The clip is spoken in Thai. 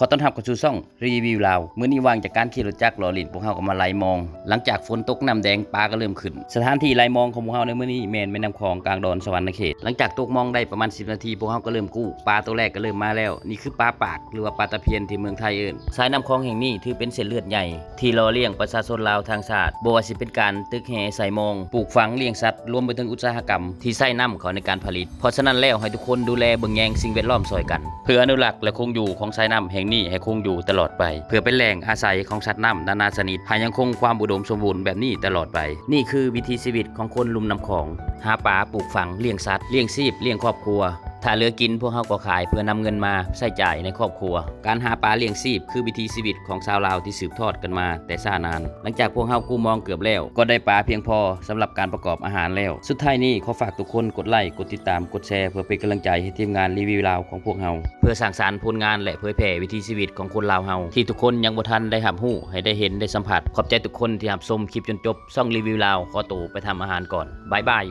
อต้อนรับเข้าสู่ช่องรีวิวลาวมื้อนี้ว่างจากการขี่รถจักรล้อเล่นพวกเฮาก็มาไล่มอง หลังจากฝนตกน้ำแดงปลาก็เริ่มขึ้นสถานที่ไล่มองของพวกเฮาในมื้อนี้แม่นแม่น้ำคลองกลางดอนสวรรณเขตหลังจากตกมองได้ประมาณ10นาทีพวกเฮาก็เริ่มกู้ปลาตัวแรกก็เริ่มมาแล้วนี่คือปลาปากหรือว่าปลาตะเพียนที่เมืองไทยเอิ้นสายน้ำคลองแห่งนี้ถือเป็นเส้นเลือดใหญ่ที่หล่อเลี้ยงประชาชนลาวทางชาติบ่ว่าสิเป็นการตึกแห่ใส่มองปลูกฝังเลี้ยงสัตว์รวมไปถึงอุตสาหกรรมที่ใช้น้ำเขาในการผลิตเพราะฉะนั้นแล้วให้ทุกคนดูแลเบิ่งแยงสิ่งแวดล้อมช่วยกันเพื่ออนุรักษ์และคงอยู่ของสายน้ำแห่งนี้ให้คงอยู่ตลอดไปเพื่อเป็นแหล่งอาศัยของสัตว์น้ำนานาชนิดให้ยังคงความอุดมสมบูรณ์แบบนี้ตลอดไปนี่คือวิถีชีวิตของคนลุ่มน้ำคลองหาปลาปลูกฝังเลี้ยงสัตว์เลี้ยงชีพเลี้ยงครอบครัวถ้าเหลือกินพวกเฮาก็ขายเพื่อนำเงินมาใช้จ่ายในครอบครัวการหาปลาเลี้ยงชีพคือวิถีชีวิตของชาวลาวที่สืบทอดกันมาแต่ช้านานหลังจากพวกเฮากู้มองเกือบแล้วก็ได้ปลาเพียงพอสำหรับการประกอบอาหารแล้วสุดท้ายนี้ขอฝากทุกคนกดไลค์กดติดตามกดแชร์เพื่อเป็นกำลังใจให้ทีมงานรีวิวลาวของพวกเฮาเพื่อสร้างสรรค์ผลงานและเผยแผ่วิถีชีวิตของคนลาวเฮาที่ทุกคนยังบ่ทันได้รับรู้ให้ได้เห็นได้สัมผัสขอบใจทุกคนที่รับชมคลิปจนจบช่องรีวิวลาวขอตัวไปทำอาหารก่อนบ๊ายบาย